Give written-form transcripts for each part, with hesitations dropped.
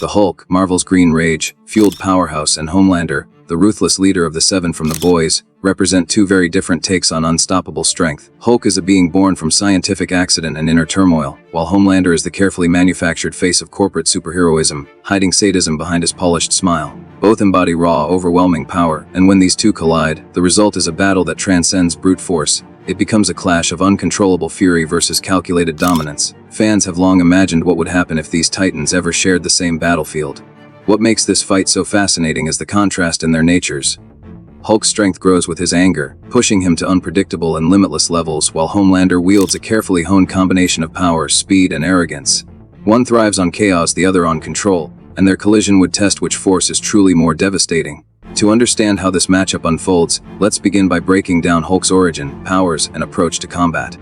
The Hulk, Marvel's green rage-fueled powerhouse, and Homelander, the ruthless leader of the Seven from The Boys, represent two very different takes on unstoppable strength. Hulk is a being born from scientific accident and inner turmoil, while Homelander is the carefully manufactured face of corporate superheroism, hiding sadism behind his polished smile. Both embody raw, overwhelming power, and when these two collide, the result is a battle that transcends brute force. It becomes a clash of uncontrollable fury versus calculated dominance. Fans have long imagined what would happen if these titans ever shared the same battlefield. What makes this fight so fascinating is the contrast in their natures. Hulk's strength grows with his anger, pushing him to unpredictable and limitless levels, while Homelander wields a carefully honed combination of power, speed, and arrogance. One thrives on chaos, the other on control, and their collision would test which force is truly more devastating. To understand how this matchup unfolds, let's begin by breaking down Hulk's origin, powers, and approach to combat.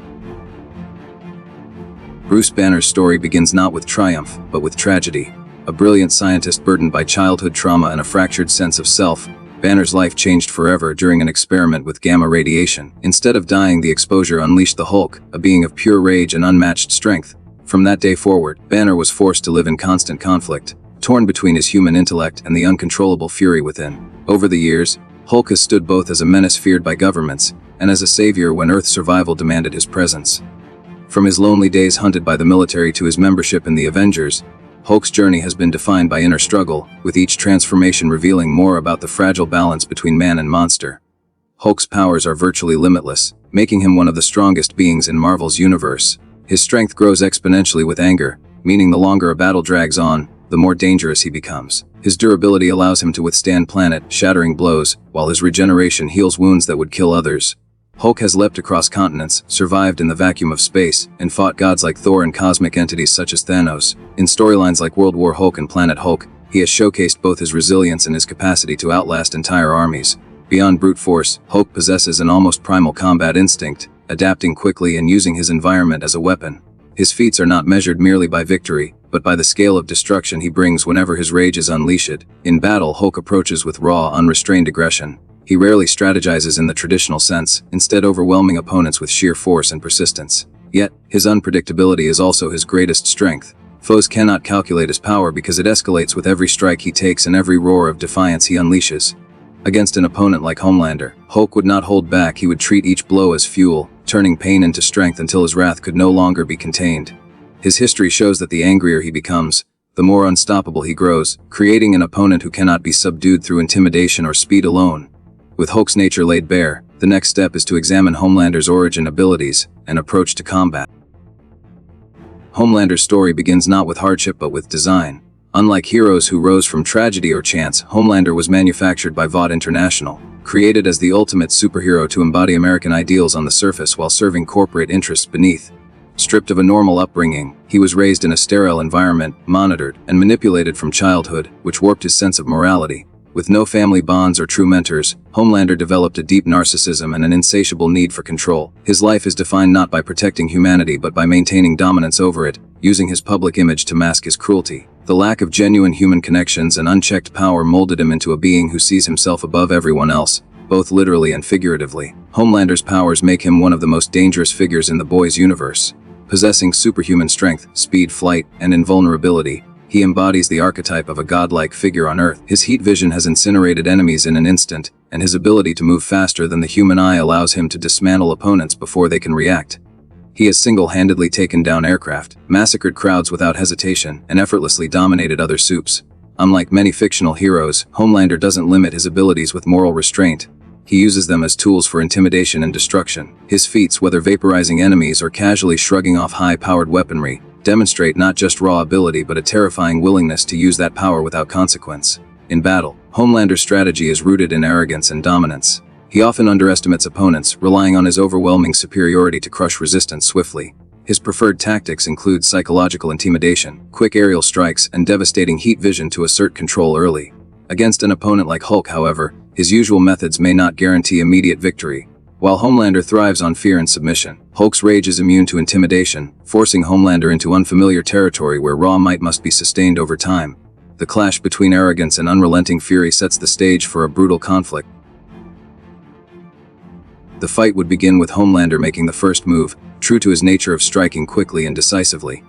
Bruce Banner's story begins not with triumph, but with tragedy. A brilliant scientist burdened by childhood trauma and a fractured sense of self, Banner's life changed forever during an experiment with gamma radiation. Instead of dying, the exposure unleashed the Hulk, a being of pure rage and unmatched strength. From that day forward, Banner was forced to live in constant conflict, torn between his human intellect and the uncontrollable fury within. Over the years, Hulk has stood both as a menace feared by governments and as a savior when Earth's survival demanded his presence. From his lonely days hunted by the military to his membership in the Avengers, Hulk's journey has been defined by inner struggle, with each transformation revealing more about the fragile balance between man and monster. Hulk's powers are virtually limitless, making him one of the strongest beings in Marvel's universe. His strength grows exponentially with anger, meaning the longer a battle drags on, the more dangerous he becomes. His durability allows him to withstand planet-shattering blows, while his regeneration heals wounds that would kill others. Hulk has leapt across continents, survived in the vacuum of space, and fought gods like Thor and cosmic entities such as Thanos. In storylines like World War Hulk and Planet Hulk, he has showcased both his resilience and his capacity to outlast entire armies. Beyond brute force, Hulk possesses an almost primal combat instinct, adapting quickly and using his environment as a weapon. His feats are not measured merely by victory, but by the scale of destruction he brings whenever his rage is unleashed. In battle, Hulk approaches with raw, unrestrained aggression. He rarely strategizes in the traditional sense, instead overwhelming opponents with sheer force and persistence. Yet, his unpredictability is also his greatest strength. Foes cannot calculate his power because it escalates with every strike he takes and every roar of defiance he unleashes. Against an opponent like Homelander, Hulk would not hold back. He would treat each blow as fuel, turning pain into strength until his wrath could no longer be contained. His history shows that the angrier he becomes, the more unstoppable he grows, creating an opponent who cannot be subdued through intimidation or speed alone. With Hulk's nature laid bare, the next step is to examine Homelander's origin, abilities, and approach to combat. Homelander's story begins not with hardship but with design. Unlike heroes who rose from tragedy or chance, Homelander was manufactured by Vought International, created as the ultimate superhero to embody American ideals on the surface while serving corporate interests beneath. Stripped of a normal upbringing, he was raised in a sterile environment, monitored and manipulated from childhood, which warped his sense of morality. With no family bonds or true mentors, Homelander developed a deep narcissism and an insatiable need for control. His life is defined not by protecting humanity but by maintaining dominance over it, using his public image to mask his cruelty. The lack of genuine human connections and unchecked power molded him into a being who sees himself above everyone else, both literally and figuratively. Homelander's powers make him one of the most dangerous figures in the Boys universe. Possessing superhuman strength, speed, flight, and invulnerability, he embodies the archetype of a godlike figure on Earth. His heat vision has incinerated enemies in an instant, and his ability to move faster than the human eye allows him to dismantle opponents before they can react. He has single-handedly taken down aircraft, massacred crowds without hesitation, and effortlessly dominated other supes. Unlike many fictional heroes, Homelander doesn't limit his abilities with moral restraint. He uses them as tools for intimidation and destruction. His feats, whether vaporizing enemies or casually shrugging off high-powered weaponry, demonstrate not just raw ability but a terrifying willingness to use that power without consequence. In battle, Homelander's strategy is rooted in arrogance and dominance. He often underestimates opponents, relying on his overwhelming superiority to crush resistance swiftly. His preferred tactics include psychological intimidation, quick aerial strikes, and devastating heat vision to assert control early. Against an opponent like Hulk, however, his usual methods may not guarantee immediate victory. While Homelander thrives on fear and submission, Hulk's rage is immune to intimidation, forcing Homelander into unfamiliar territory where raw might must be sustained over time. The clash between arrogance and unrelenting fury sets the stage for a brutal conflict. The fight would begin with Homelander making the first move, true to his nature of striking quickly and decisively.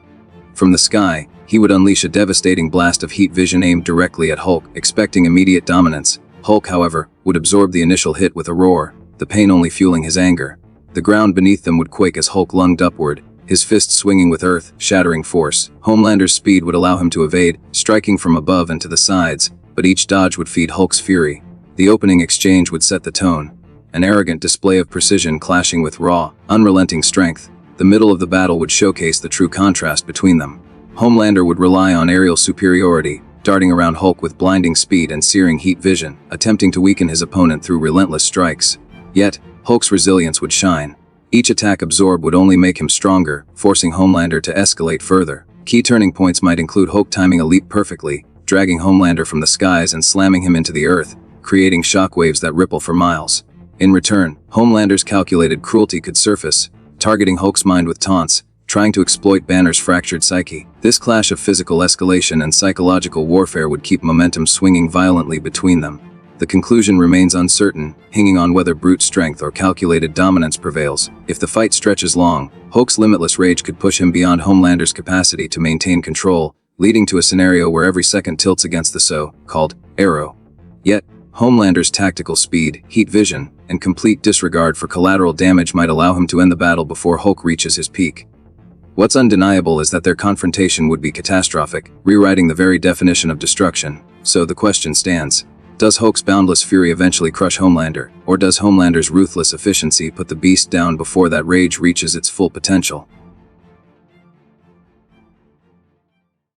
From the sky, He would unleash a devastating blast of heat vision aimed directly at Hulk, expecting immediate dominance. Hulk, however, would absorb the initial hit with a roar, the pain only fueling his anger. The ground beneath them would quake as Hulk lunged upward, his fists swinging with earth-shattering force. Homelander's speed would allow him to evade, striking from above and to the sides, but each dodge would feed Hulk's fury. The opening exchange would set the tone, an arrogant display of precision clashing with raw, unrelenting strength. The middle of the battle would showcase the true contrast between them. Homelander would rely on aerial superiority, darting around Hulk with blinding speed and searing heat vision, attempting to weaken his opponent through relentless strikes. Yet, Hulk's resilience would shine. Each attack absorbed would only make him stronger, forcing Homelander to escalate further. Key turning points might include Hulk timing a leap perfectly, dragging Homelander from the skies and slamming him into the earth, creating shockwaves that ripple for miles. In return, Homelander's calculated cruelty could surface, targeting Hulk's mind with taunts, trying to exploit Banner's fractured psyche. This clash of physical escalation and psychological warfare would keep momentum swinging violently between them. The conclusion remains uncertain, hinging on whether brute strength or calculated dominance prevails. If the fight stretches long, Hulk's limitless rage could push him beyond Homelander's capacity to maintain control, leading to a scenario where every second tilts against the so-called arrow. Yet, Homelander's tactical speed, heat vision, and complete disregard for collateral damage might allow him to end the battle before Hulk reaches his peak. What's undeniable is that their confrontation would be catastrophic, rewriting the very definition of destruction. So the question stands: does Hulk's boundless fury eventually crush Homelander, or does Homelander's ruthless efficiency put the beast down before that rage reaches its full potential?